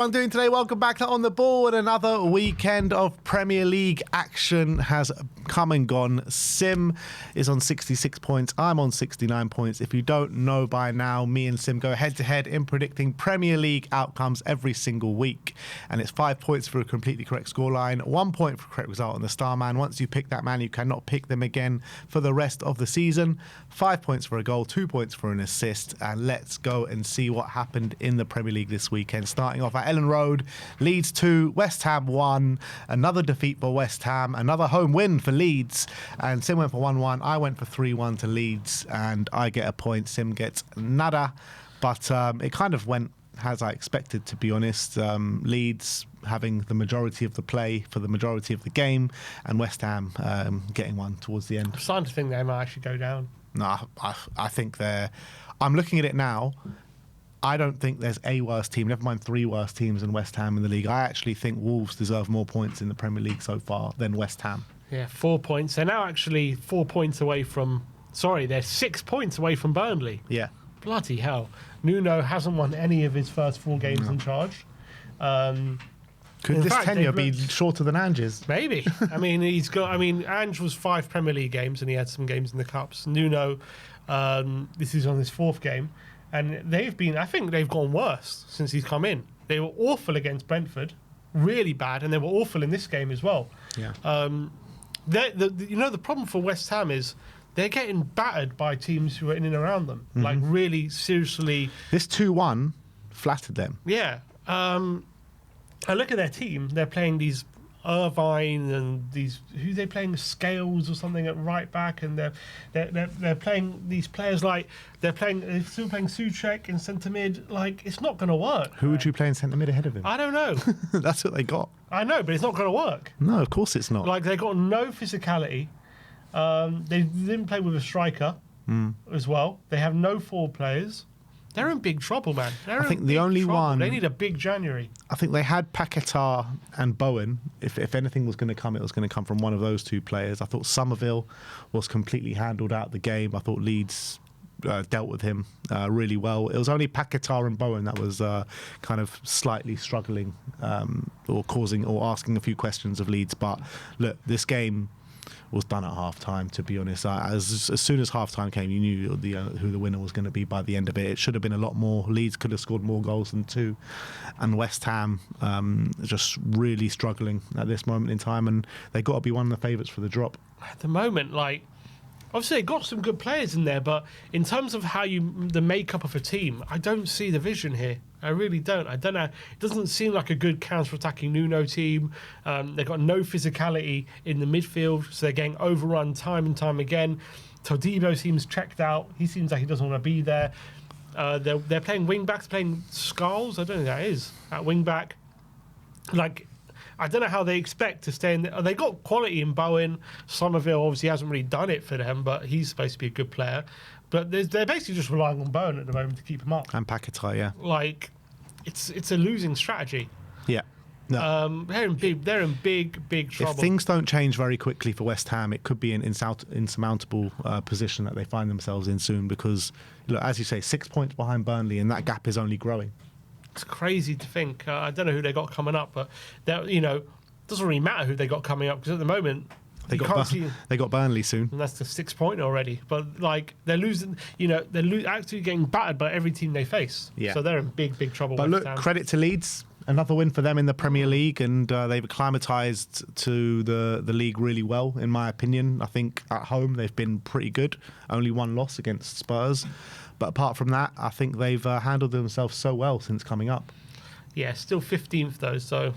I'm doing today. Welcome back to On The Board. Another weekend of Premier League action has come and gone. Sim is on 66 points. I'm on 69 points. If you don't know by now, me and Sim go head-to-head in predicting Premier League outcomes every single week. And it's 5 points for a completely correct scoreline, 1 point for a correct result on the star man. Once you pick that man, you cannot pick them again for the rest of the season. 5 points for a goal, 2 points for an assist. And let's go and see what happened in the Premier League this weekend. Starting off at Ellen Road, Leeds 2, West Ham 1, another defeat for West Ham, another home win for Leeds, and Sim went for 1-1, I went for 3-1 to Leeds, and I get a point, Sim gets nada, but it kind of went as I expected, to be honest. Leeds having the majority of the play for the majority of the game, and West Ham getting one towards the end. I'm starting to think they might actually go down. No, I think I'm looking at it now. I don't think there's a worse team, never mind 3 worse teams than West Ham in the league. I actually think Wolves deserve more points in the Premier League so far than West Ham. Yeah, 4 points. They're now actually 4 points away from... Sorry, they're 6 points away from Burnley. Yeah. Bloody hell. Nuno hasn't won any of his first 4 games in charge. Could this tenure be shorter than Ange's? Maybe. I mean, Ange was 5 Premier League games and he had some games in the Cups. Nuno, this is on his 4th game. And I think they've gone worse since he's come in. They were awful against Brentford, really bad, and they were awful in this game as well. Yeah. The problem for West Ham is they're getting battered by teams who are in and around them. Mm-hmm. Like, really, seriously. This 2-1 flattered them. Yeah. I look at their team. They're playing these Irvine and these, who they playing, Scales or something at right back, and they're playing these players like they're still playing Souček in centre mid. Like, it's not going to work. Who would you play in centre mid ahead of him? I don't know. That's what they got. I know, but it's not going to work. No, of course it's not. Like, they got no physicality. They didn't play with a striker as well. They have no forward players. They're in big trouble, man. I think the only one... They need a big January. I think they had Paquetá and Bowen. If anything was going to come, it was going to come from one of those 2 players. I thought Somerville was completely handled out the game. I thought Leeds dealt with him really well. It was only Paquetá and Bowen that was kind of slightly struggling or asking a few questions of Leeds. But look, this game was done at half-time, to be honest. As soon as half-time came, you knew who the winner was going to be by the end of it. It should have been a lot more. Leeds could have scored more goals than 2. And West Ham just really struggling at this moment in time. And they've got to be one of the favourites for the drop. At the moment, like... Obviously, they got some good players in there, but in terms of the makeup of a team, I don't see the vision here. I really don't. I don't know. It doesn't seem like a good counter-attacking Nuno team. They've got no physicality in the midfield, so they're getting overrun time and time again. Todibo seems checked out. He seems like he doesn't want to be there. They're playing wing-backs, playing Skulls. I don't know who that is, at wing-back. Like... I don't know how they expect to stay in there. They got quality in Bowen. Somerville obviously hasn't really done it for them, but he's supposed to be a good player. But they're basically just relying on Bowen at the moment to keep him up. And Paquetá, yeah. Like, it's a losing strategy. Yeah. No. They're in big trouble. If things don't change very quickly for West Ham, it could be an insurmountable position that they find themselves in soon because, look, as you say, 6 points behind Burnley, and that gap is only growing. It's crazy to think. I don't know who they got coming up, but it doesn't really matter who they got coming up because at the moment they got Burnley soon, and that's the 6 point already. But like they're losing, they're actually getting battered by every team they face. Yeah. So they're in big trouble. But look, credit to Leeds, another win for them in the Premier League, and they've acclimatised to the league really well, in my opinion. I think at home they've been pretty good. Only 1 loss against Spurs. But apart from that, I think they've handled themselves so well since coming up. Yeah, still 15th though, so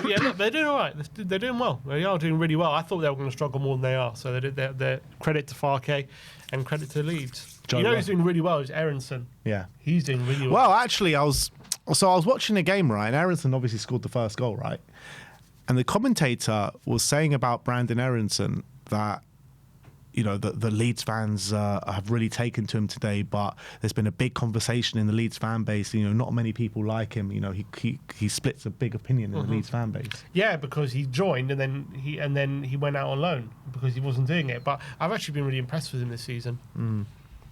yeah, look, they're doing all right. They're doing well. They are doing really well. I thought they were going to struggle more than they are. So they're credit to Farke and credit to Leeds. Who's doing really well is Aronson. Yeah, he's doing really well. Well, actually, I was watching a game, right? And Aronson obviously scored the first goal, right? And the commentator was saying about Brandon Aronson that, the Leeds fans have really taken to him today, but there's been a big conversation in the Leeds fan base. Not many people like him. He splits a big opinion in the Leeds fan base. Yeah, because he joined and then he went out on loan because he wasn't doing it. But I've actually been really impressed with him this season.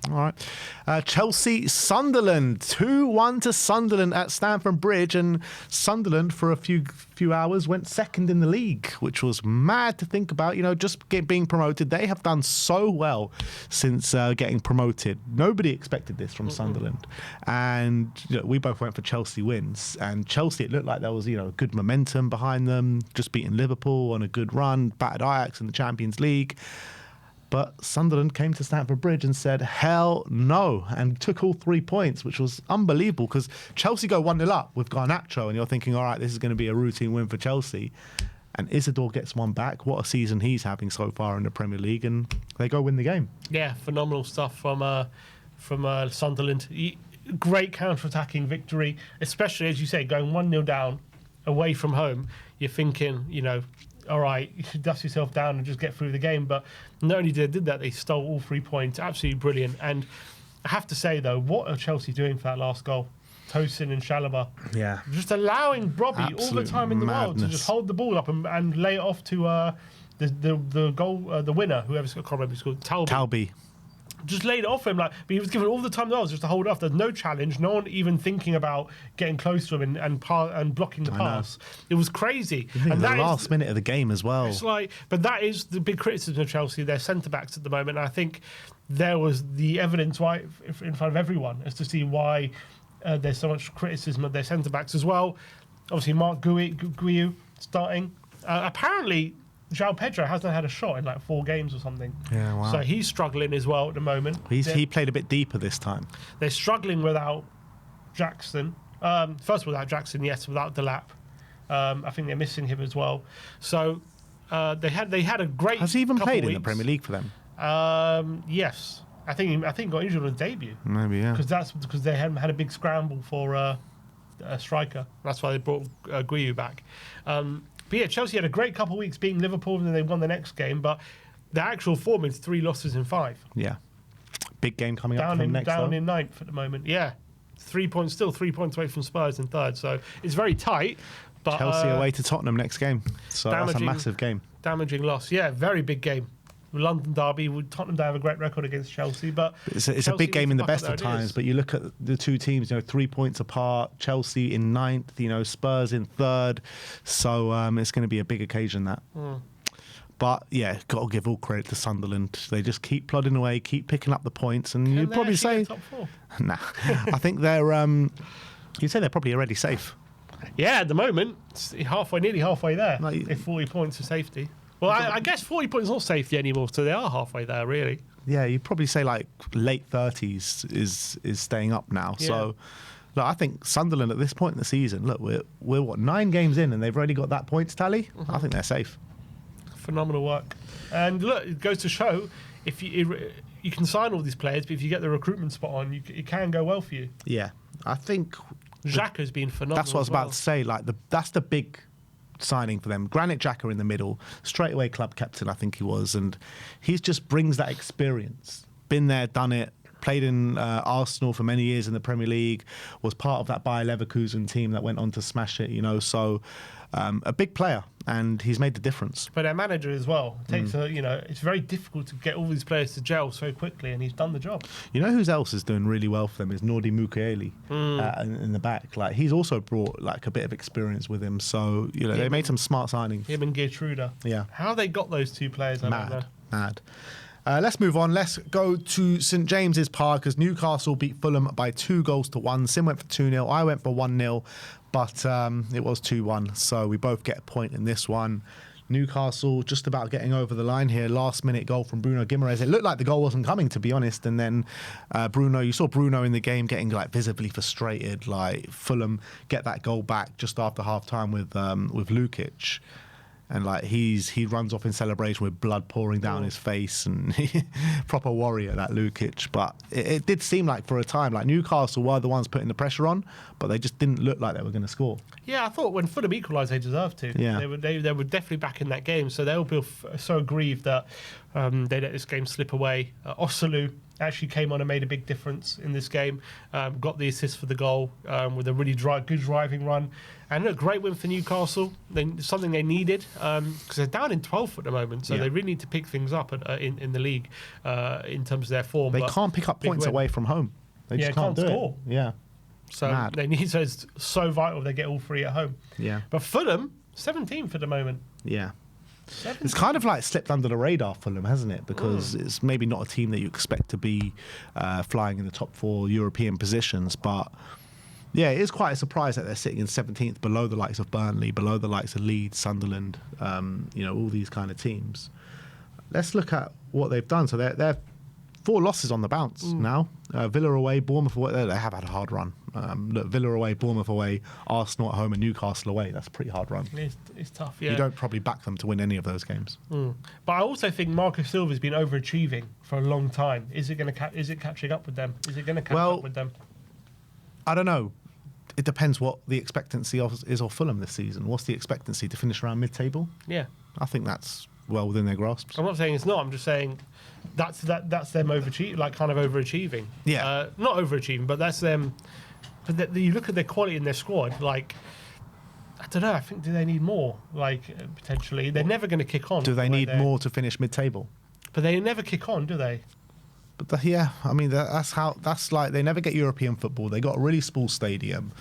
All right. Chelsea, Sunderland, 2-1 to Sunderland at Stamford Bridge, and Sunderland for a few hours went second in the league, which was mad to think about. Just being promoted. They have done so well since getting promoted. Nobody expected this from Sunderland, and we both went for Chelsea wins. And Chelsea, it looked like there was good momentum behind them, just beating Liverpool on a good run, battered Ajax in the Champions League. But Sunderland came to Stamford Bridge and said, hell no, and took all 3 points, which was unbelievable because Chelsea go 1-0 up with Garnacho, and you're thinking, all right, this is going to be a routine win for Chelsea. And Isidore gets one back. What a season he's having so far in the Premier League, and they go win the game. Yeah, phenomenal stuff from Sunderland. Great counter-attacking victory, especially, as you say, going 1-0 down away from home. You're thinking, all right, you should dust yourself down and just get through the game. But not only did that, they stole all 3 points. Absolutely brilliant. And I have to say, though, what are Chelsea doing for that last goal? Tosin and Chalobah. Yeah. Just allowing Robbie Absolute all the time in the world to just hold the ball up and lay it off to the goal, the winner, whoever's, I can't remember who's called, Talby. Just laid it off him, but he was given all the time in the world just to hold it off. There's no challenge, no one even thinking about getting close to him and blocking the pass. It was crazy. And that last minute of the game as well. It's but that is the big criticism of Chelsea, their centre backs at the moment. And I think there was the evidence why in front of everyone as to see why there's so much criticism of their centre backs as well. Obviously, Mark Guiu starting. Apparently, João Pedro hasn't had a shot in 4 games or something. Yeah, wow. So he's struggling as well at the moment. He played a bit deeper this time. They're struggling without Jackson. First without Jackson, yes, without Delap. I think they're missing him as well. So they had a great. Has he even played weeks. in the Premier League for them? Yes, I think he got injured on his debut. Maybe, yeah. Because they hadn't had a big scramble for a striker. That's why they brought Guiu back. But yeah, Chelsea had a great couple of weeks beating Liverpool, and then they won the next game. But the actual form is 3 losses in 5. Yeah. Big game coming up from next down in 9th at the moment. Yeah. 3 points, still 3 points away from Spurs in 3rd. So it's very tight. But Chelsea away to Tottenham next game. So that's a massive game. Damaging loss. Yeah, very big game. London derby. Tottenham don't have a great record against Chelsea, but it's a big game in the best of times. But you look at the two teams, 3 points apart. Chelsea in 9th, Spurs in 3rd. So it's going to be a big occasion that. But yeah, got to give all credit to Sunderland. They just keep plodding away, keep picking up the points, and you'd probably say, top 4? Nah, I think they're. You'd say they're probably already safe. Yeah, at the moment, it's nearly halfway there. If 40 points for safety. Well, I guess 40 points is not safety anymore, so they are halfway there, really. Yeah, you'd probably say late 30s is staying up now. Yeah. So, look, I think Sunderland at this point in the season, look, we're what, 9 games in and they've already got that points tally? I think they're safe. Phenomenal work. And look, it goes to show if you can sign all these players, but if you get the recruitment spot on, it can go well for you. Yeah, I think Xhaka's been phenomenal. That's what I was about to say. That's the big signing for them. Granit Xhaka in the middle, straight away club captain, I think he was, and he just brings that experience. Been there, done it. Played in Arsenal for many years in the Premier League. Was part of that Bayer Leverkusen team that went on to smash it. So a big player, and he's made the difference. But their manager as well takes it's very difficult to get all these players to gel so quickly, and he's done the job. Who else is doing really well for them is Nordi Mukiele in the back. He's also brought a bit of experience with him. So they made some smart signings. Him and Geertruida. Yeah. How they got those 2 players? I don't know. Mad. Let's move on. Let's go to St James's Park because Newcastle beat Fulham by 2-1. Sim went for 2-0. I went for 1-0, but it was 2-1. So we both get a point in this one. Newcastle just about getting over the line here. Last minute goal from Bruno Guimaraes. It looked like the goal wasn't coming, to be honest. And then you saw Bruno in the game getting visibly frustrated. Fulham get that goal back just after half time with Lukic. And he runs off in celebration with blood pouring down his face, and proper warrior, that Lukic. But it did seem like for a time Newcastle were the ones putting the pressure on, but they just didn't look like they were going to score. Yeah, I thought when Fulham equalised, they deserved to. Yeah. They were definitely back in that game, so they'll be so aggrieved that they let this game slip away. Osulu actually came on and made a big difference in this game. Got the assist for the goal with a really good driving run. And a great win for Newcastle. Something they needed because they're down in 12th at the moment. So they really need to pick things up in the league in terms of their form. They can't pick up points away from home. They just can't do score. it. Yeah. So they need, so it's so vital they get all three at home. Yeah. But Fulham, 17th at the moment. Yeah. It's kind of like slipped under the radar, Fulham, hasn't it? Because it's maybe not a team that you expect to be flying in the top 4 European positions. But yeah, it is quite a surprise that they're sitting in 17th, below the likes of Burnley, below the likes of Leeds, Sunderland, all these kind of teams. Let's look at what they've done. So they're 4 losses on the bounce now. Villa away, Bournemouth away. They have had a hard run. Look, Villa away, Bournemouth away, Arsenal at home and Newcastle away. That's a pretty hard run. It's tough, yeah. You don't probably back them to win any of those games. But I also think Marco Silva's been overachieving for a long time. Is it catching up with them? Is it going to catch up with them? I don't know. It depends what the expectancy is of Fulham this season. What's the expectancy to finish around mid-table? Yeah. I think that's well within their grasps. I'm not saying it's not. I'm just saying that's them overachieving, like kind of overachieving. Yeah. Not overachieving, but that's them. But you look at their quality in their squad, like, I don't know, I think, do they need more? Like, potentially. They're never going to kick on. Do they need more to finish mid-table? But they never kick on, do they? But that's like, they never get European football. They got a really small stadium.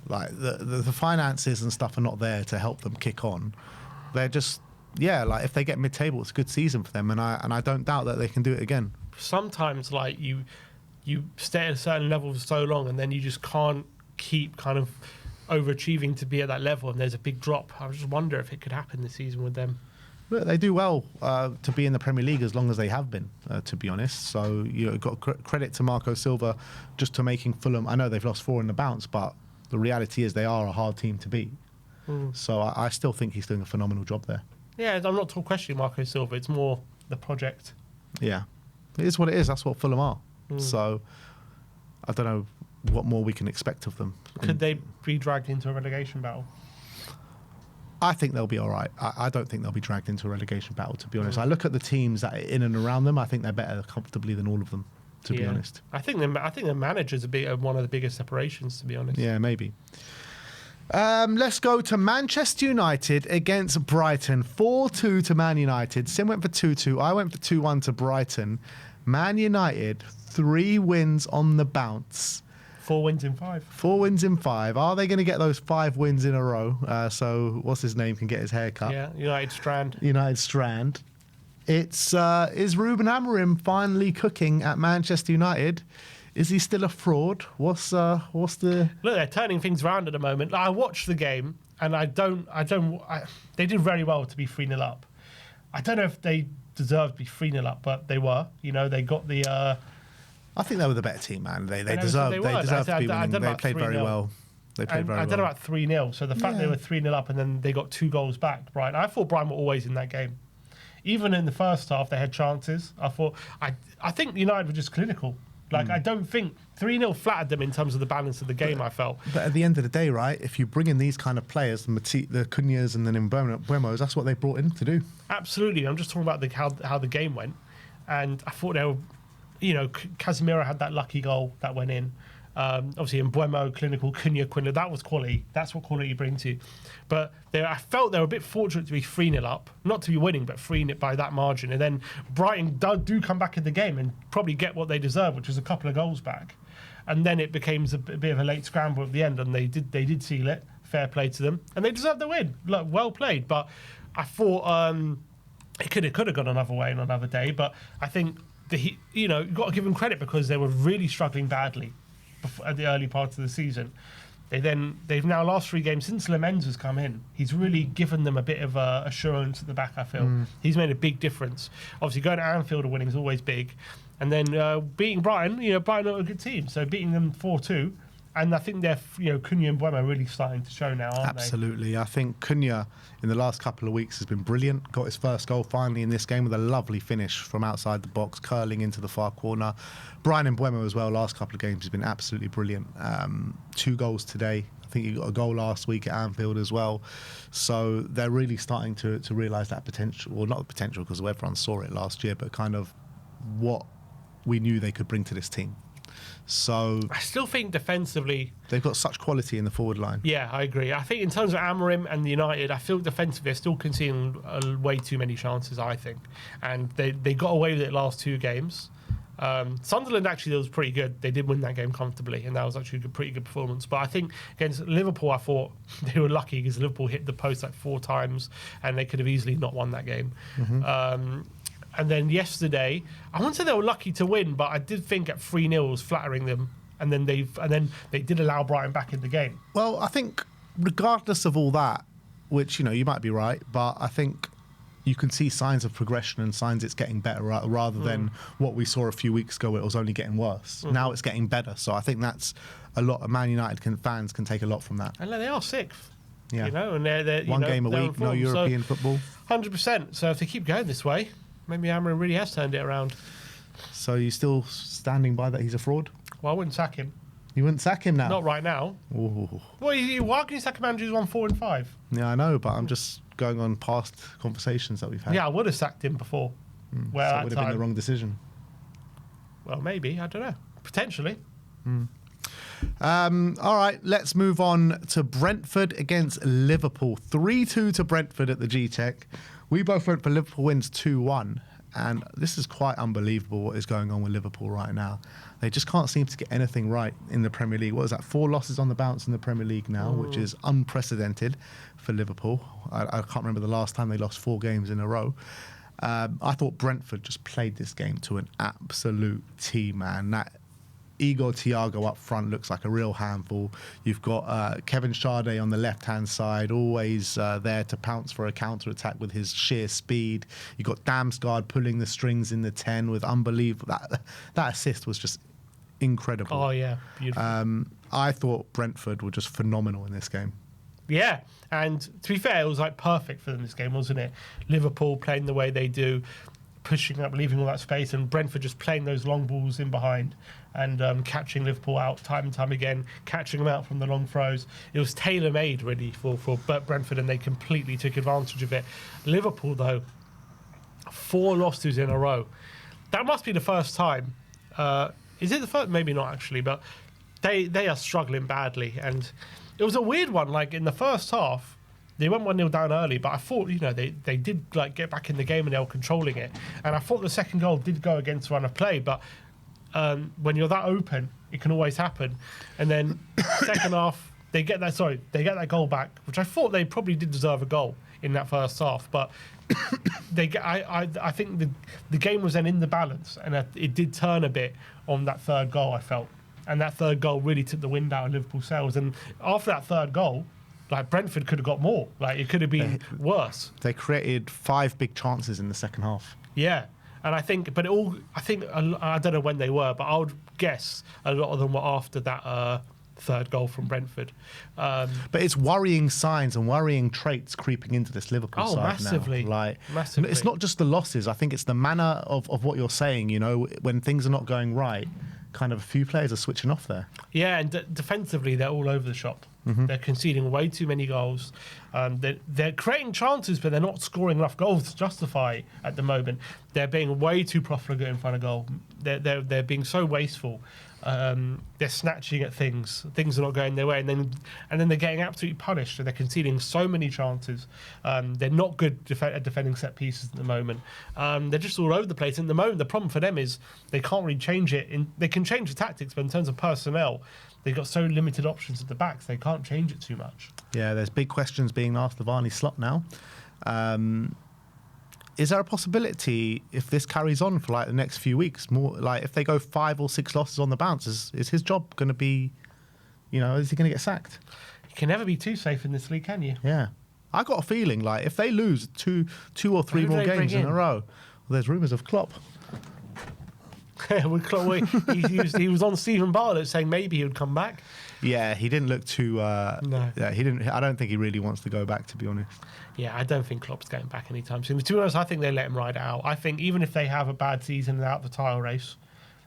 Like, the finances and stuff are not there to help them kick on. They're just, like, if they get mid-table, it's a good season for them. And I don't doubt that they can do it again. Sometimes, like, you stay at a certain level for so long and then you just can't keep kind of overachieving to be at that level and there's a big drop. I just wonder if it could happen this season with them. But they do well to be in the Premier League as long as they have been, to be honest. So you've got credit to Marco Silva just to making Fulham. I know they've lost 4 in the bounce, but the reality is they are a hard team to beat. So I still think he's doing a phenomenal job there. Yeah, I'm not questioning Marco Silva. It's more the project. Yeah, it is what it is. That's what Fulham are. So I don't know what more we can expect of them. Could they be dragged into a relegation battle? I think they'll be all right. I don't think they'll be dragged into a relegation battle, to be honest. I look at the teams that are in and around them. I think they're better comfortably than all of them, to be honest. I think the manager's one of the biggest separations, to be honest. Yeah, maybe. Let's go to Manchester United against Brighton. 4-2 to Man United. Sim went for 2-2. I went for 2-1 to Brighton. Man United, 3 wins on the bounce. 4 wins in 5. 4 wins in 5. Are they going to get those 5 wins in a row? So what's his name can get his hair cut? Yeah, United Strand. It's is Ruben Amorim finally cooking at Manchester United? Is he still a fraud? What's the Look, they're turning things around at the moment. I watched the game and they did very well to be 3-0 up. I don't know if they deserved to be 3-0 up, but they were. They got the. I think they were the better team, man. They deserved to be winning. They played very well. I don't know about 3-0. So the fact they were 3-0 up and then they got 2 goals back, Brighton. I thought Brighton were always in that game. Even in the first half, they had chances. I think United were just clinical. Like, I don't think 3-0 flattered them in terms of the balance of the game, I felt. But at the end of the day, right, if you bring in these kind of players, the Cunhas and then Mbeumo's, that's what they brought in to do. Absolutely. I'm just talking about how the game went. And I thought they were, Casemiro had that lucky goal that went in. Obviously, Mbeumo, clinical, Cunha, that was quality. That's what quality you bring to. But I felt they were a bit fortunate to be 3-0 up. Not to be winning, but 3-0 by that margin. And then Brighton do come back in the game and probably get what they deserve, which was a couple of goals back. And then it became a bit of a late scramble at the end, and they did seal it. Fair play to them. And they deserved the win. Look, well played. But I thought it could have gone another way on another day. But I think, you've got to give them credit because they were really struggling badly at the early part of the season. They've now last 3 games since Lamens has come in. He's really given them a bit of assurance at the back. I feel he's made a big difference. Obviously, going to Anfield and winning is always big, and then beating Brighton. Brighton are a good team, so beating them 4-2. And I think they're, Cunha and Mbeumo are really starting to show now, aren't they? Absolutely. I think Cunha in the last couple of weeks has been brilliant. Got his first goal finally in this game with a lovely finish from outside the box, curling into the far corner. Brian Mbeumo as well, last couple of games has been absolutely brilliant. 2 goals today. I think he got a goal last week at Anfield as well. So they're really starting to realise that potential. Well, not the potential because everyone saw it last year, but kind of what we knew they could bring to this team. So I still think defensively, they've got such quality in the forward line. yeah, I agree. I think in terms of Amorim and United, I feel defensively they're still conceding way too many chances, I think. And they got away with it last 2 games. Sunderland actually was pretty good. They did win that game comfortably, and that was actually a pretty good performance. But I think against Liverpool, I thought they were lucky because Liverpool hit the post like 4 times, and they could have easily not won that game. And then yesterday, I wouldn't say they were lucky to win, but I did think at 3-0 was flattering them. And then they did allow Brighton back in the game. Well, I think regardless of all that, which, you might be right, but I think you can see signs of progression and signs it's getting better rather than what we saw a few weeks ago where it was only getting worse. Now it's getting better. So I think that's a lot. Man United fans can take a lot from that. And they are 6th. Yeah. And they're one game a week, no European football. 100%. So if they keep going this way, maybe Amorim really has turned it around. So you still standing by that he's a fraud? Well, I wouldn't sack him. You wouldn't sack him now? Not right now. Ooh. Well, why can you sack a manager who's won 4 and 5? Yeah, I know, but I'm just going on past conversations that we've had. Yeah, I would have sacked him before. Well, so it would have been the wrong decision. Well, maybe. I don't know. Potentially. All right, let's move on to Brentford against Liverpool. 3-2 to Brentford at the G-Tech. We both went for Liverpool wins 2-1. And this is quite unbelievable what is going on with Liverpool right now. They just can't seem to get anything right in the Premier League. What is that? 4 losses on the bounce in the Premier League now, which is unprecedented for Liverpool. I can't remember the last time they lost 4 games in a row. I thought Brentford just played this game to an absolute T, man. That Igor Thiago up front looks like a real handful. You've got Kevin Schade on the left-hand side, always there to pounce for a counter-attack with his sheer speed. You've got Damsgaard pulling the strings in the 10 with unbelievable... That assist was just incredible. Oh, yeah. Beautiful. I thought Brentford were just phenomenal in this game. Yeah, and to be fair, it was like perfect for them this game, wasn't it? Liverpool playing the way they do, pushing up, leaving all that space, and Brentford just playing those long balls in behind and catching Liverpool out time and time again, catching them out from the long throws. It was tailor-made, really, for Brentford, and they completely took advantage of it. Liverpool, though, 4 losses in a row. That must be the first time. Is it the first? Maybe not, actually, but they are struggling badly, and it was a weird one. Like, in the first half, they went 1-0 down early, but I thought, they did like get back in the game and they were controlling it. And I thought the second goal did go against the run of play, but when you're that open, it can always happen. And then second half, they get that goal back, which I thought they probably did deserve a goal in that first half. But I think the game was then in the balance, and it did turn a bit on that third goal, I felt. And that third goal really took the wind out of Liverpool's sails. And after that third goal, like, Brentford could have got more. Like, it could have been worse. They created 5 big chances in the second half. Yeah. And I think, I don't know when they were, but I would guess a lot of them were after that third goal from Brentford. But it's worrying signs and worrying traits creeping into this Liverpool side massively. now. Like, Massively. It's not just the losses. I think it's the manner of what you're saying, when things are not going right, kind of a few players are switching off there. Yeah, and defensively, they're all over the shop. They're conceding way too many goals. They're creating chances, but they're not scoring enough goals to justify at the moment. They're being way too profligate in front of goal. They're being so wasteful. They're snatching at things. Things are not going their way, and then they're getting absolutely punished. And they're conceding so many chances. They're not good at defending set pieces at the moment. They're just all over the place. And at the moment, the problem for them is they can't really change it. They can change the tactics, but in terms of personnel, they've got so limited options at the back, so they can't change it too much. Yeah, there's big questions being asked of Arne Slot now. Is there a possibility, if this carries on for like the next few weeks, more like if they go 5 or 6 losses on the bounce, is his job going to be, is he going to get sacked? You can never be too safe in this league, can you? Yeah. I got a feeling like if they lose two or three more games in a row, there's rumours of Klopp. He was on Stephen Bartlett saying maybe he would come back. Yeah, he didn't look too. No. Yeah, he didn't. I don't think he really wants to go back, to be honest. Yeah, I don't think Klopp's going back anytime soon. To be honest, I think they let him ride it out. I think even if they have a bad season and they're out of the title race,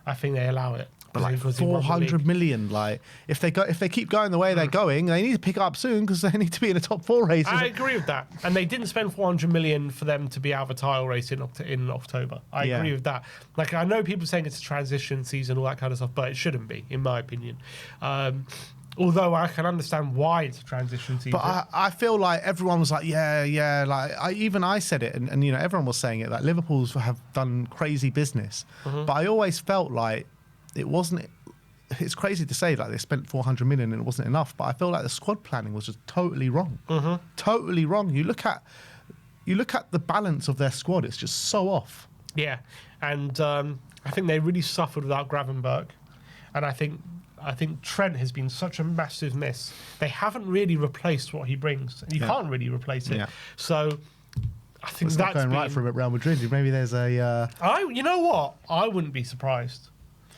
I think they allow it. But like Because he won the 400 league. million, like if they keep going the way they're going, they need to pick it up soon because they need to be in a top 4 race. I agree with that, and they didn't spend 400 million for them to be out of a title race in October. I Yeah. agree with that. Like I know people saying it's a transition season, all that kind of stuff, but it shouldn't be, in my opinion. Although I can understand why it's a transition season. But I feel like everyone was like, yeah. Like I said it, and everyone was saying it. Like Liverpool's have done crazy business, but I always felt like it wasn't. It's crazy to say like they spent 400 million and it wasn't enough, but I feel like the squad planning was just totally wrong. Totally wrong. You look at the balance of their squad; it's just so off. Yeah, and I think they really suffered without Gravenberch, and I think Trent has been such a massive miss. They haven't really replaced what he brings. You can't really replace it. Yeah. So I think It's not that's going right for him at Real Madrid. Maybe there's a. You know what? I wouldn't be surprised.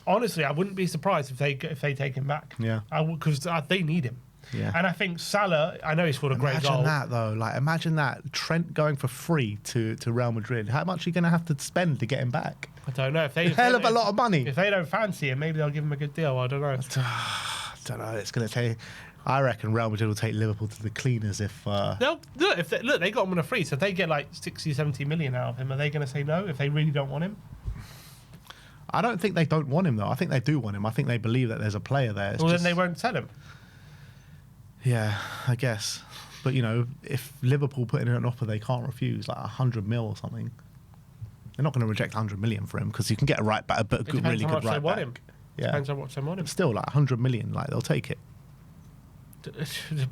Honestly, I wouldn't be surprised if they take him back. Yeah. Because they need him. Yeah. And I think Salah, I know he scored a great goal. Imagine that though. Like imagine that Trent going for free to Real Madrid. How much are you going to have to spend to get him back? I don't know. Hell of a lot of money. If they don't fancy him, maybe they'll give him a good deal. I don't know. Don't know. It's going to take. I reckon Real Madrid will take Liverpool to the cleaners if. They'll look. They got him on a free, so if they get like 60, 70 million out of him, are they going to say no if they really don't want him? I don't think they don't want him though. I think they do want him. I think they believe that there's a player there. Well, then they won't sell him. Yeah, I guess. But if Liverpool put in an offer they can't refuse, like 100 mil or something, they're not going to reject 100 million for him because you can get a right back, but It really depends how good much they right want back. him. Yeah, Depends how much they want him. still like 100 million, like they'll take it.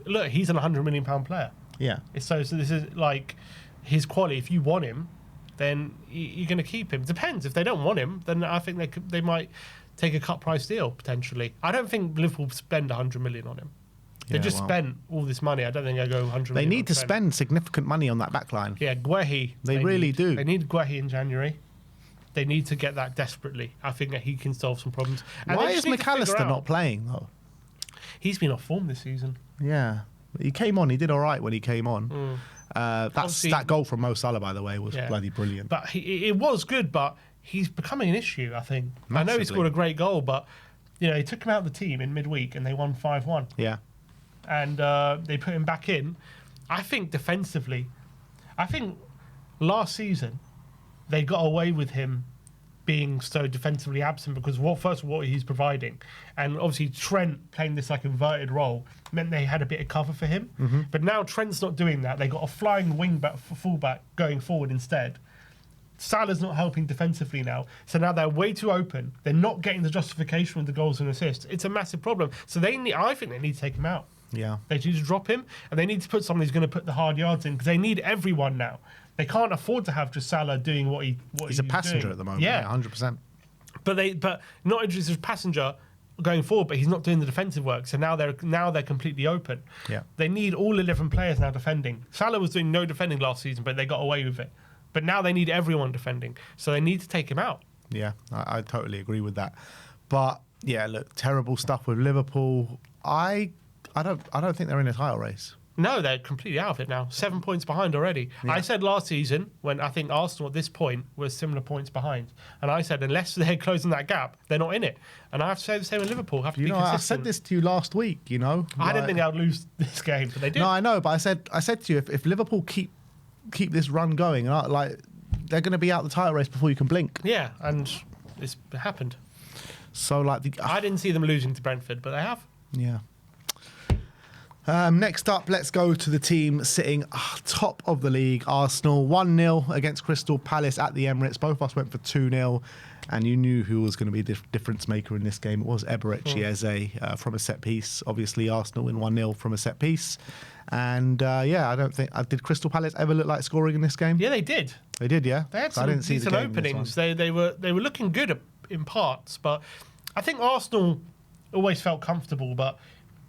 Look, he's an £100 million player. Yeah, So this is like his quality. If you want him, then you're going to keep him. Depends. If they don't want him, then I think they might take a cut price deal potentially. I don't think Liverpool spend 100 million on him. They just spent all this money. I don't think they go 100 they million. need to spend significant money on that back line. Yeah, Guehi. They really do. They need Guehi in January. They need to get that desperately. I think that he can solve some problems. And Why they is just need to figure McAllister out- not playing though? He's been off form this season. Yeah, he came on. He did all right when he came on. Obviously- That goal from Mo Salah, by the way, was Yeah. bloody brilliant. But it was good, but he's becoming an issue, I think. I know he Massively. scored a great goal, but he took him out of the team in midweek and they won 5-1. Yeah, And they put him back in. I think defensively, last season they got away with him being so defensively absent because first of all, what he's providing, and obviously Trent playing this like inverted role meant they had a bit of cover for him. But now Trent's not doing that. They got a flying wing back for fullback going forward instead. Salah's not helping defensively now, so now they're way too open. They're not getting the justification with the goals and assists. It's a massive problem. So I think they need to take him out. yeah. They need to drop him, and they need to put someone who's going to put the hard yards in because they need everyone now. They can't afford to have just Salah doing what He's a passenger doing. at the moment. Yeah, 100%. but not just as passenger going forward, but he's not doing the defensive work. So now they're completely open. Yeah. They need all 11 players now defending. Salah was doing no defending last season, but they got away with it. But now they need everyone defending, so they need to take him out. Yeah, I totally agree with that. But yeah, look, terrible stuff with Liverpool. I don't think they're in a title race. No, they're completely out of it now. 7 points behind already. Yeah. I said last season, when I think Arsenal at this point were similar points behind, and I said unless they're closing that gap, they're not in it. And I have to say the same with Liverpool. Have to be I consistent. said this to you last week. I didn't think they would lose this game, but they did. No, I know, but I said to you, if Liverpool keep this run going, they're going to be out the title race before you can blink. Yeah, and it's happened. So I didn't see them losing to Brentford, but they have. Yeah. Next up, let's go to the team sitting top of the league, Arsenal. 1-0 against Crystal Palace at the Emirates. Both of us went for 2-0, and you knew who was going to be the difference maker in this game. It was Eberechi Eze from a set piece. Obviously, Arsenal win 1-0 from a set piece. And I don't think... did Crystal Palace ever look like scoring in this game? Yeah, they did. They did, yeah? They had So I some didn't see the decent game in this openings. one. They were looking good in parts, but I think Arsenal always felt comfortable, but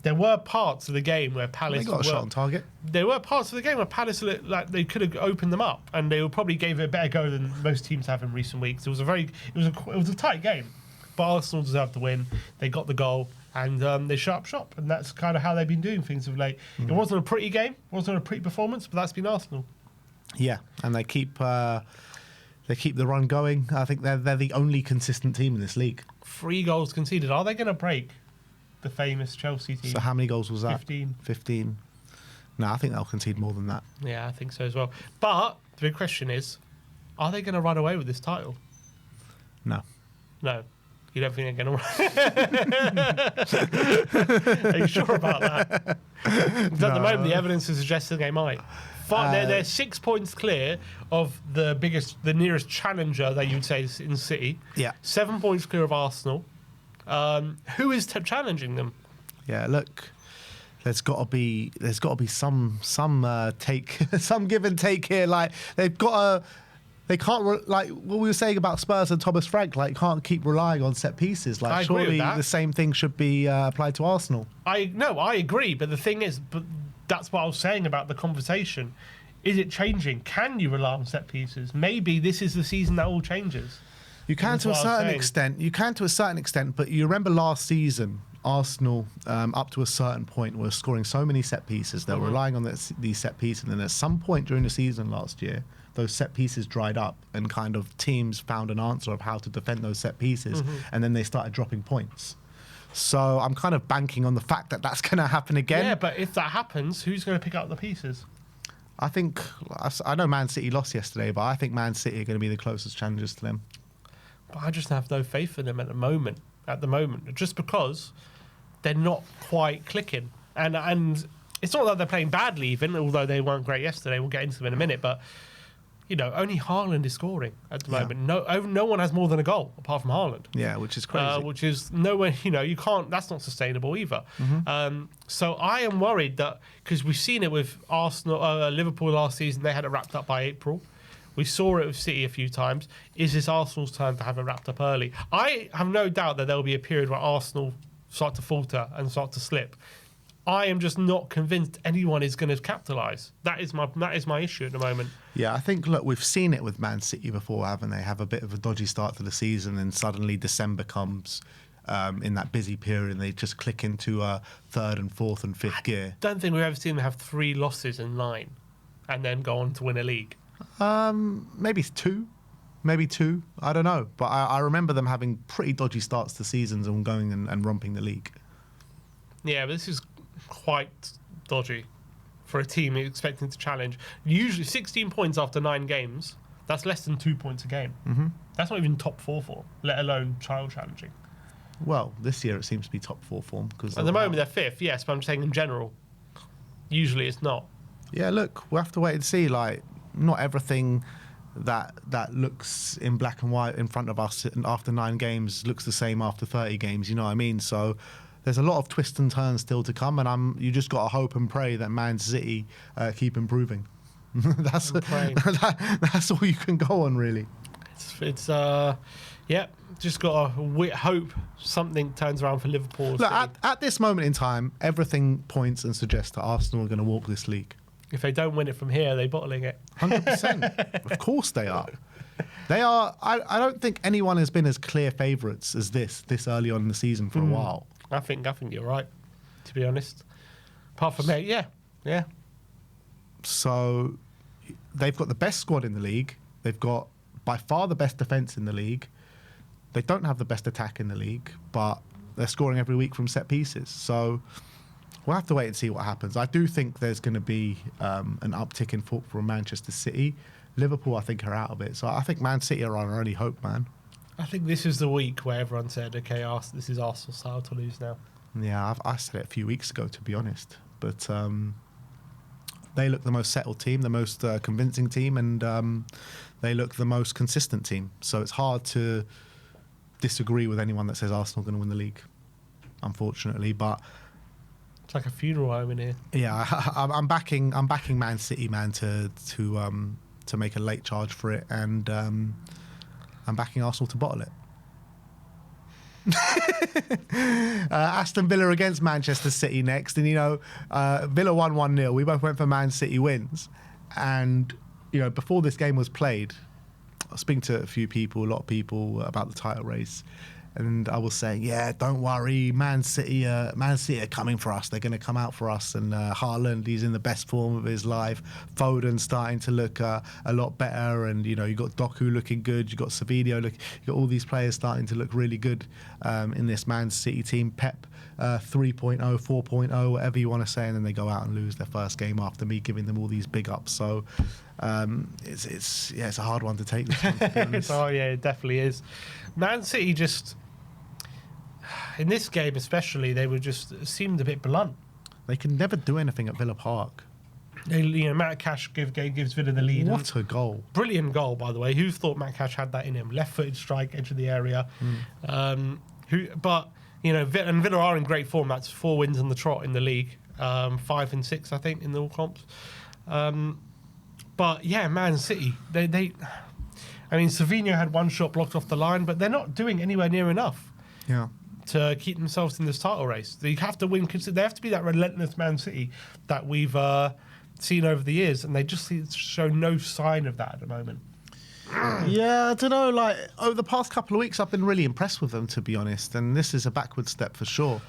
there were parts of the game where Palace They got a shot on target. There were parts of the game where Palace looked like they could have opened them up, and they probably gave it a better go than most teams have in recent weeks. It was a tight game, but Arsenal deserved the win. They got the goal, and they shut up shop, and that's kind of how they've been doing things of late. It wasn't a pretty game, wasn't a pretty performance, but that's been Arsenal. Yeah, and they keep the run going. I think they're the only consistent team in this league. 3 goals conceded. Are they going to break the famous Chelsea team? So how many goals was that? 15. 15. No, I think they'll concede more than that. Yeah, I think so as well. But the big question is, are they going to run away with this title? No. No. You don't think they're going to? Are you sure about that? Because at the moment, the evidence is suggesting they might. They're 6 points clear of the nearest challenger that you would say is in City. Yeah. 7 points clear of Arsenal. Who is challenging them? Yeah, look, there's got to be some take, some give and take here. Like they can't like what we were saying about Spurs and Thomas Frank. Like, can't keep relying on set pieces. Like, I agree with surely that. the same thing should be applied to Arsenal. I agree, but the thing is, that's what I was saying about the conversation. Is it changing? Can you rely on set pieces? Maybe this is the season that all changes. You can to a certain extent. You can to a certain extent, but you remember last season, Arsenal, up to a certain point, were scoring so many set pieces. They were relying on these set pieces, and then at some point during the season last year, those set pieces dried up, and kind of teams found an answer of how to defend those set pieces, and then they started dropping points. So I'm kind of banking on the fact that that's going to happen again. Yeah, but if that happens, who's going to pick up the pieces? I think, I know Man City lost yesterday, but I think Man City are going to be the closest challengers to them. But I just have no faith in them at the moment. Just because they're not quite clicking, and it's not that they're playing badly, even although they weren't great yesterday. We'll get into them in a minute, but only Haaland is scoring at the moment. No one has more than a goal apart from Haaland. Yeah, which is crazy. Which is nowhere. You can't. That's not sustainable either. So I am worried that because we've seen it with Arsenal, Liverpool last season, they had it wrapped up by April. We saw it with City a few times. Is this Arsenal's turn to have it wrapped up early? I have no doubt that there will be a period where Arsenal start to falter and start to slip. I am just not convinced anyone is going to capitalise. That is my issue at the moment. Yeah, I think, look, we've seen it with Man City before, haven't they? Have a bit of a dodgy start to the season, and suddenly December comes in that busy period, and they just click into third and fourth and fifth gear. I don't think we've ever seen them have 3 losses in line and then go on to win a league. Maybe two. I don't know. But I remember them having pretty dodgy starts to seasons and going and romping the league. Yeah, but this is quite dodgy for a team expecting to challenge. Usually 16 points after 9 games, that's less than 2 points a game. That's not even top 4 form, let alone child challenging. Well, this year it seems to be top 4 form. Because at the moment they're 5th, yes, but I'm saying in general. Usually it's not. Yeah, look, we'll have to wait and see. Like, not everything that looks in black and white in front of us after 9 games looks the same after 30 games, you know what I mean? So there's a lot of twists and turns still to come, and you just got to hope and pray that Man City keep improving. That's all you can go on, really. Just got to hope something turns around for Liverpool. Look, at this moment in time, everything points and suggests that Arsenal are going to walk this league. If they don't win it from here, they're bottling it. 100%. Of course they are. They are. I don't think anyone has been as clear favourites as this early on in the season for a while. I think you're right, to be honest. Apart from that, yeah. So they've got the best squad in the league. They've got by far the best defence in the league. They don't have the best attack in the league, but they're scoring every week from set pieces. So we'll have to wait and see what happens. I do think there's going to be an uptick in football from Manchester City. Liverpool, I think, are out of it. So I think Man City are our only hope, man. I think this is the week where everyone said, okay, this is Arsenal's style to lose now. Yeah, I said it a few weeks ago, to be honest. But they look the most settled team, the most convincing team, and they look the most consistent team. So it's hard to disagree with anyone that says Arsenal are going to win the league, unfortunately. But it's like a funeral home in here. Yeah, I'm backing Man City, man, to make a late charge for it, and I'm backing Arsenal to bottle it. Aston Villa against Manchester City next, and Villa won 1-0. We both went for Man City wins, and before this game was played, I was speaking to a lot of people about the title race, And I was saying, yeah, don't worry, Man City are coming for us. They're going to come out for us. And Haaland, he's in the best form of his life. Foden starting to look a lot better. And, you got Doku looking good. You got Savinho you got all these players starting to look really good in this Man City team. Pep 3.0, 4.0, whatever you want to say. And then they go out and lose their first game after me giving them all these big ups. So it's a hard one to take. This one, to be honest. Oh, yeah, it definitely is. Man City just... In this game especially, they were just seemed a bit blunt. They can never do anything at Villa Park. Matt Cash gives Villa the lead. What a goal. Brilliant goal, by the way. Who thought Matt Cash had that in him? Left-footed strike, edge of the area. But Villa are in great form. That's 4 wins on the trot in the league. 5 and 6, I think, in the all comps. But, yeah, Man City, Savinho had 1 shot blocked off the line, but they're not doing anywhere near enough. Yeah. To keep themselves in this title race. They have to win. They have to be that relentless Man City that we've seen over the years, and they just show no sign of that at the moment. Yeah, I don't know. Like, over the past couple of weeks, I've been really impressed with them, to be honest, and this is a backward step for sure.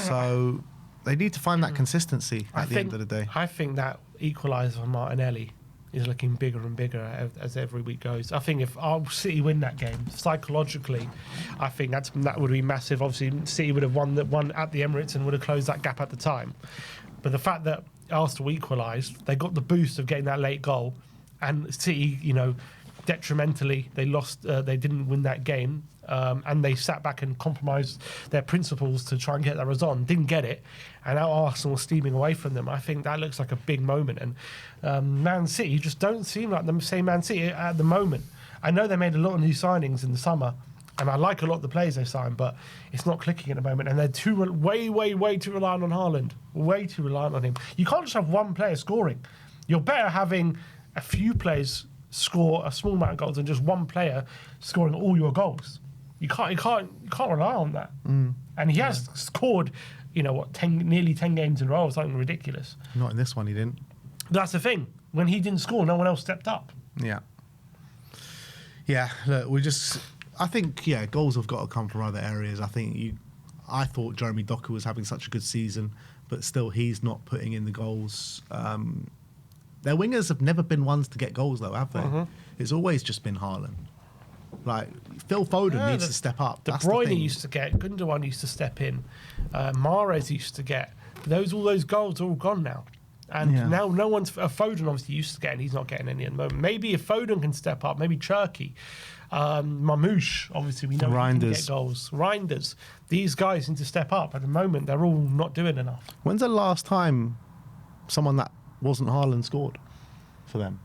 So they need to find that consistency at the end of the day. I think that equaliser on Martinelli is looking bigger and bigger as every week goes. I think if our City win that game, psychologically, I think that would be massive. Obviously, City would have won at the Emirates and would have closed that gap at the time. But the fact that Arsenal equalised, they got the boost of getting that late goal, and City, detrimentally, they lost. They didn't win that game, and they sat back and compromised their principles to try and get that result. And didn't get it, and now Arsenal steaming away from them. I think that looks like a big moment. And Man City just don't seem like the same Man City at the moment. I know they made a lot of new signings in the summer, and I like a lot of the players they signed, but it's not clicking at the moment. And they're way too reliant on Haaland. Way too reliant on him. You can't just have one player scoring. You're better having a few players score a small amount of goals than just one player scoring all your goals. You can't rely on that. And he has scored, nearly 10 games in a row or something ridiculous. Not in this one, he didn't. That's the thing. When he didn't score, no one else stepped up. Yeah. Yeah, look, I think, goals have got to come from other areas. I thought Jeremy Doku was having such a good season, but still he's not putting in the goals. Their wingers have never been ones to get goals, though, have they? It's always just been Haaland. Like, Phil Foden needs to step up. De Bruyne used to get, Gundogan used to step in, Mahrez used to get. All those goals are all gone now. And now no one's... Foden obviously used to get, and he's not getting any at the moment. Maybe if Foden can step up, maybe Cherky, Mamouche, obviously we know he can get goals. Reinders. These guys need to step up. At the moment, they're all not doing enough. When's the last time someone that wasn't Haaland scored for them?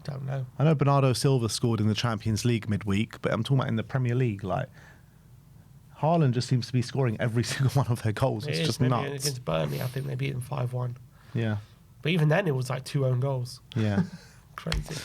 Don't know. I know Bernardo Silva scored in the Champions League midweek, but I'm talking about in the Premier League. Like, Haaland just seems to be scoring every single one of their goals. It's just nuts. Against Burnley, I think they beat them 5-1. Yeah. But even then, it was like 2 own goals. Yeah. Crazy.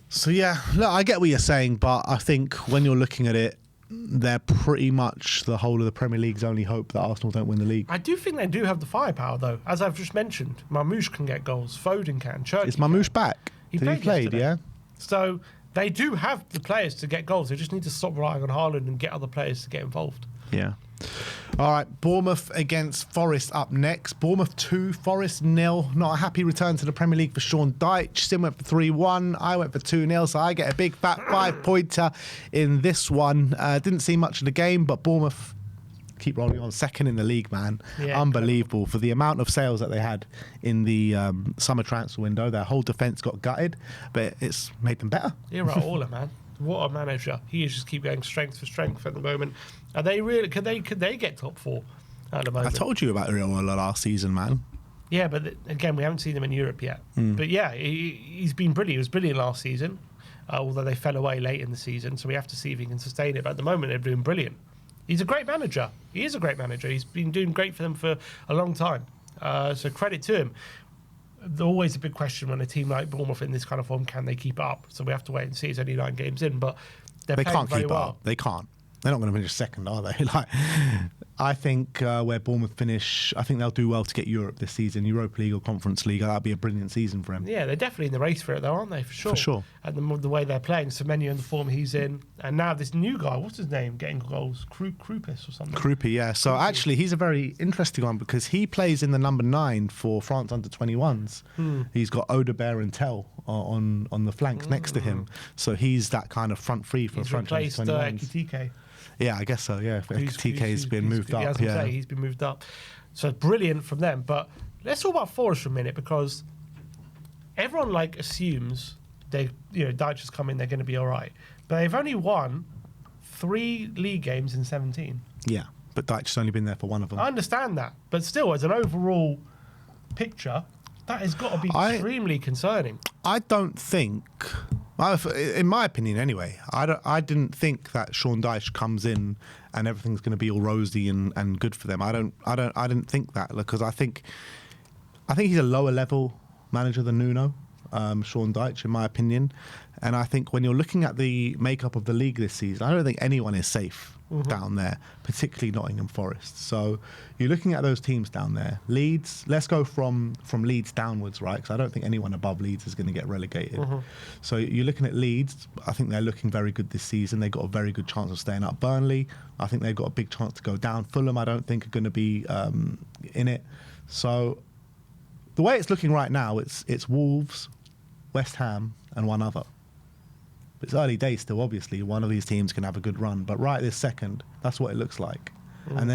So, yeah, look, I get what you're saying, but I think when you're looking at it, they're pretty much the whole of the Premier League's only hope that Arsenal don't win the league. I do think they do have the firepower, though. As I've just mentioned, Mamouche can get goals, Foden can, Cherky Is Mamouche back? He played, yeah? So they do have the players to get goals. They just need to stop relying on Haaland and get other players to get involved. Yeah. All right, Bournemouth against Forest up next. Bournemouth 2, Forest 0. Not a happy return to the Premier League for Sean Dyche. Sim went for 3-1. I went for 2-0, so I get a big fat 5-pointer in this one. Didn't see much of the game, but Bournemouth keep rolling on. Second in the league, man. Yeah, unbelievable. For the amount of sales that they had in the summer transfer window, their whole defence got gutted, but it's made them better. You're right, Ola, man. What a manager. He is just keep going strength for strength at the moment. Are they really? Could they get top 4 at the moment? I told you about Iraola last season, man. Yeah, but again, we haven't seen him in Europe yet. But yeah, he's been brilliant. He was brilliant last season, although they fell away late in the season. So we have to see if he can sustain it. But at the moment, they're doing brilliant. He's a great manager. He is a great manager. He's been doing great for them for a long time. So credit to him. There's always a big question when a team like Bournemouth in this kind of form, can they keep up? So we have to wait and see. It's only 9 games in, but they can't keep up. They can't. They're not going to finish second, are they? Like, I think where Bournemouth finish, I think they'll do well to get Europe this season, Europa League or Conference League. That'll be a brilliant season for them. Yeah, they're definitely in the race for it, though, aren't they? For sure. For sure. And the way they're playing, Semenyo in the form he's in, and now this new guy, what's his name, getting goals, Krupis or something. Krupi, yeah. So actually, he's a very interesting one because he plays in the number 9 for France under 21s. He's got Audebert and Tell on the flanks next to him. So he's that kind of front three for French under 21s. He's replaced Ekitike. Yeah, I guess so. Yeah, TK's been moved up. Yeah, he's been moved up. So brilliant from them. But let's talk about Forest for a minute because everyone assumes Dyche has come in, they're going to be all right. But they've only won 3 league games in 17. Yeah, but Dyche has only been there for one of them. I understand that, but still, as an overall picture, that has got to be extremely concerning. I don't think. In my opinion, anyway, I didn't think that Sean Dyche comes in and everything's going to be all rosy and good for them. I didn't think that because I think he's a lower level manager than Nuno, Sean Dyche, in my opinion. And I think when you're looking at the makeup of the league this season, I don't think anyone is safe down there, particularly Nottingham Forest. So you're looking at those teams down there. Leeds, let's go from Leeds downwards, right? Because I don't think anyone above Leeds is going to get relegated. So you're looking at Leeds. I think they're looking very good this season. They've got a very good chance of staying up. Burnley, I think they've got a big chance to go down. Fulham, I don't think are going to be in it. So the way it's looking right now, it's Wolves, West Ham, and one other. It's early days still, obviously. One of these teams can have a good run. But right this second, that's what it looks like. And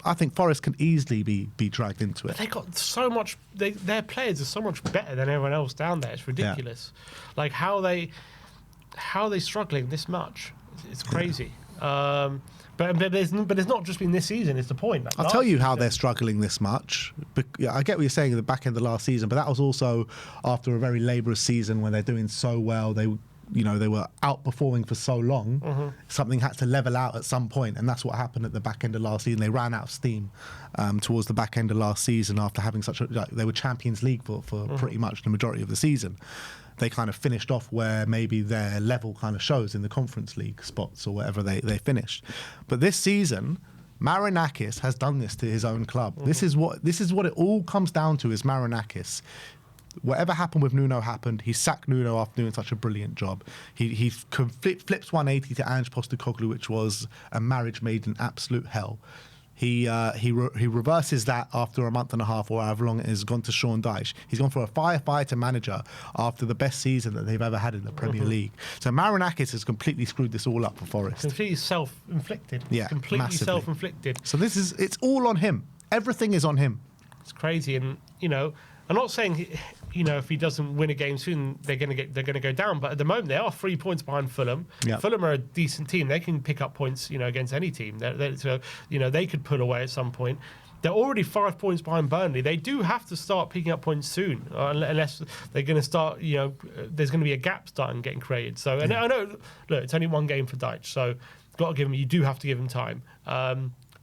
I think Forest can easily be dragged into it. But they got so much... Their players are so much better than everyone else down there. It's ridiculous. Yeah. How are they struggling this much? It's crazy. But it's not just been this season, it's the point. I'll tell you how they're struggling this much. I get what you're saying at the back end of the last season, but that was also after a very laborious season when they're doing so well. They were outperforming for so long. Something had to level out at some point, and that's what happened at the back end of last season. They ran out of steam towards the back end of last season after having they were Champions League for pretty much the majority of the season. They kind of finished off where maybe their level kind of shows in the Conference League spots or whatever they finished. But this season, Marinakis has done this to his own club. This is what it all comes down to is Marinakis. Whatever happened with Nuno happened. He sacked Nuno after doing such a brilliant job. He flips 180 to Ange Postecoglou, which was a marriage made in absolute hell. He reverses that after a month and a half or however long it has gone to Sean Dyche. He's gone for a firefighter manager after the best season that they've ever had in the Premier League. So Marinakis has completely screwed this all up for Forest. Completely self-inflicted. Yeah, completely massively. Self-inflicted. So it's all on him. Everything is on him. It's crazy, and I'm not saying if he doesn't win a game soon, they're going to go down. But at the moment, they are 3 points behind Fulham. Yeah. Fulham are a decent team. They can pick up points, against any team. So they could pull away at some point. They're already 5 points behind Burnley. They do have to start picking up points soon, unless they're going to start. There's going to be a gap starting getting created. So, and I know, look, it's only one game for Dyche, so you do have to give him time.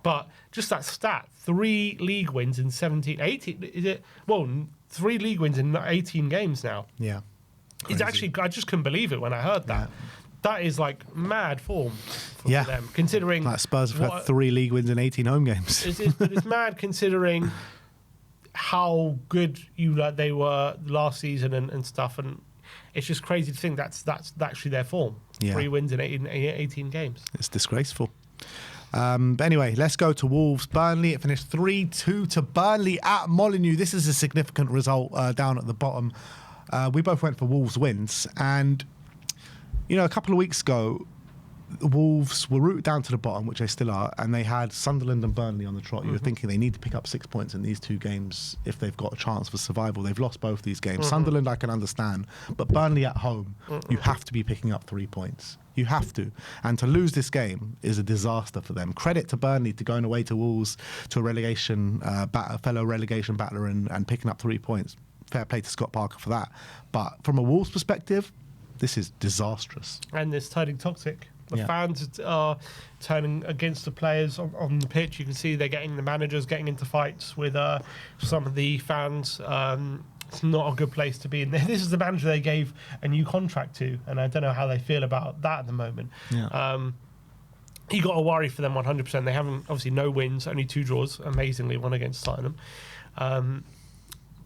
But just that stat, 3 league wins in 17, 18, is it? Well, 3 league wins in 18 games now. Yeah. It's actually, I just couldn't believe it when I heard that. Yeah. That is mad form for them, considering... Spurs have had 3 league wins in 18 home games. It's mad considering how good they were last season and stuff, and it's just crazy to think that's actually their form. Yeah. 3 wins in 18 games. It's disgraceful. But anyway, let's go to Wolves. Burnley, it finished 3-2 to Burnley at Molineux. This is a significant result down at the bottom. We both went for Wolves wins. And, a couple of weeks ago, the Wolves were rooted down to the bottom, which they still are, and they had Sunderland and Burnley on the trot. You were thinking they need to pick up 6 points in these 2 games if they've got a chance for survival. They've lost both these games. Sunderland, I can understand, but Burnley at home, you have to be picking up 3 points. You have to. And to lose this game is a disaster for them. Credit to Burnley to going away to Wolves, to a relegation fellow relegation battler and picking up 3 points. Fair play to Scott Parker for that. But from a Wolves perspective, this is disastrous. And it's turning toxic. The fans are turning against the players on the pitch. You can see the managers getting into fights with some of the fans. It's not a good place to be in. This is the manager they gave a new contract to, and I don't know how they feel about that at the moment. Yeah. You got to worry for them 100%. They haven't, obviously, no wins, only 2 draws. Amazingly, one against Tottenham.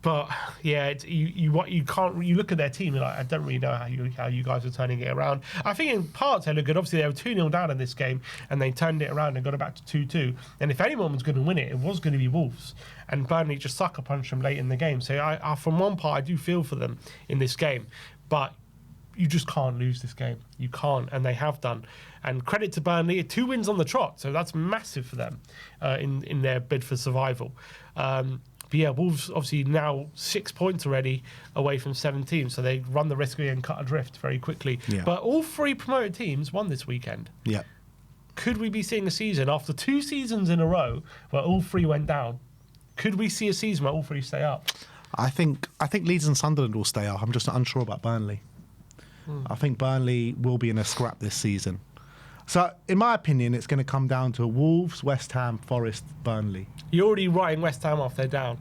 But yeah, you can't. You look at their team, and I don't really know how you guys are turning it around. I think in parts they look good. Obviously, they were 2-0 down in this game, and they turned it around and got it back to 2-2. And if anyone was going to win it, it was going to be Wolves. And Burnley just sucker punched them late in the game. So I from one part, I do feel for them in this game, but you just can't lose this game. You can't, and they have done. And credit to Burnley, 2 wins on the trot, so that's massive for them in their bid for survival. But yeah, Wolves obviously now 6 points already away from 17, so they run the risk of getting cut adrift very quickly. Yeah. But all 3 promoted teams won this weekend. Yeah. Could we be seeing a season after 2 seasons in a row where all 3 went down? Could we see a season where all 3 stay up? I think Leeds and Sunderland will stay up. I'm just unsure about Burnley. I think Burnley will be in a scrap this season. So, in my opinion, it's going to come down to Wolves, West Ham, Forest, Burnley. You're already writing West Ham off, they're down.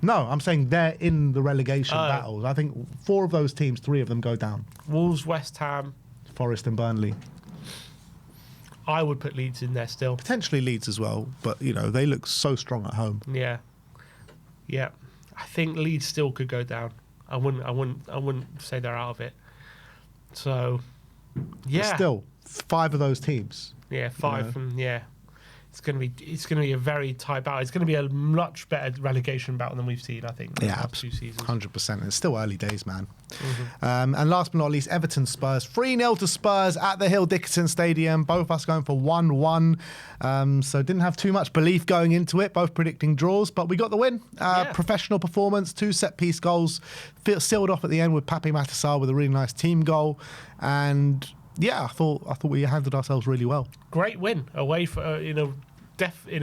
No, I'm saying they're in the relegation battles. I think 4 of those teams, 3 of them go down. Wolves, West Ham, Forest and Burnley. I would put Leeds in there still. Potentially Leeds as well, but, they look so strong at home. Yeah. Yeah. I think Leeds still could go down. I wouldn't say they're out of it. So, yeah. But still, 5 of those teams. Yeah, 5 from It's going to be a very tight battle. It's going to be a much better relegation battle than we've seen, I think. Yeah, absolutely. 100%. It's still early days, man. And last but not least, Everton Spurs. 3-0 to Spurs at the Hill Dickinson Stadium. Both of us going for 1-1. So didn't have too much belief going into it, both predicting draws, but we got the win. Professional performance, 2 set-piece goals, sealed off at the end with Pape Matar with a really nice team goal. And yeah, I thought we handled ourselves really well. Great win away for in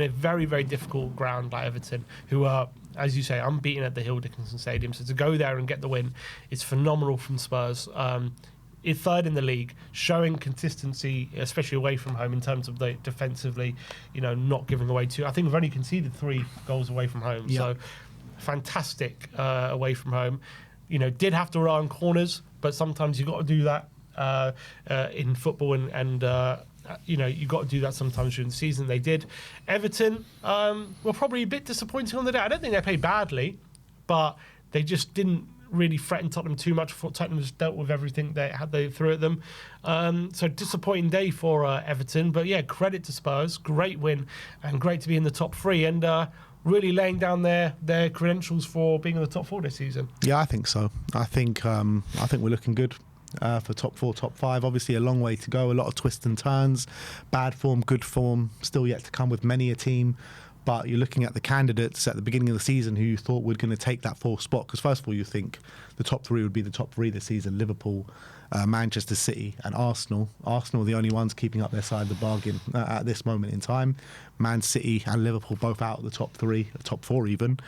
a very, very difficult ground like Everton, who are, as you say, unbeaten at the Hill Dickinson Stadium. So to go there and get the win, it's phenomenal from Spurs. It's 3rd in the league, showing consistency, especially away from home in terms of the defensively, not giving away 2. I think we've only conceded 3 goals away from home. Yeah. So fantastic away from home. Did have to rely on corners, but sometimes you've got to do that in football, and you got to do that sometimes during the season. They did. Everton were probably a bit disappointing on the day. I don't think they played badly, but they just didn't really threaten Tottenham too much. Tottenham just dealt with everything they threw at them. So disappointing day for Everton, but yeah, credit to Spurs. Great win and great to be in the top 3 and really laying down their credentials for being in the top 4 this season. Yeah, I think so. I think we're looking good. For top 4, top 5. Obviously a long way to go, a lot of twists and turns, bad form, good form, still yet to come with many a team. But you're looking at the candidates at the beginning of the season who you thought were going to take that 4th spot, because first of all you think the top 3 would be the top 3 this season: Liverpool, Manchester City and Arsenal. Arsenal are the only ones keeping up their side of the bargain at this moment in time. Man City and Liverpool both out of the top 3, top 4 even.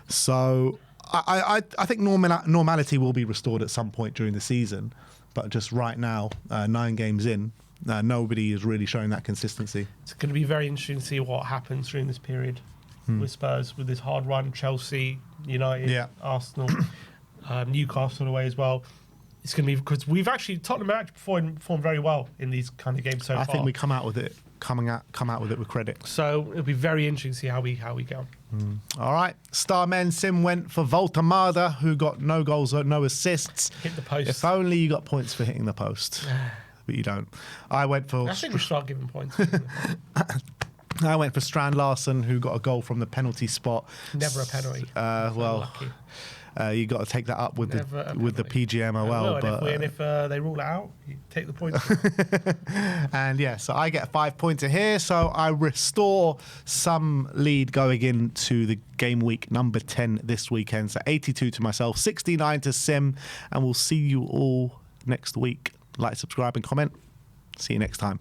So I think normality will be restored at some point during the season. But just right now, 9 games in, nobody is really showing that consistency. It's going to be very interesting to see what happens during this period with Spurs, with this hard run. Chelsea, United, Arsenal, Newcastle away as well. It's going to be, because Tottenham have actually performed very well in these kind of games so far. I think we come out with it with credit. So it'll be very interesting to see how we go. All right, star men. Sim went for Voltemada, who got no goals, no assists. Hit the post. If only you got points for hitting the post, but you don't. I think we should start giving points. I went for Strand Larsen, who got a goal from the penalty spot. Never a penalty. You got to take that up with the PGMOL. And if they rule it out, you take the points. And so I get 5 points here, so I restore some lead going into the game week number 10 this weekend. So 82 to myself, 69 to Sim, and we'll see you all next week. Like, subscribe and comment. See you next time.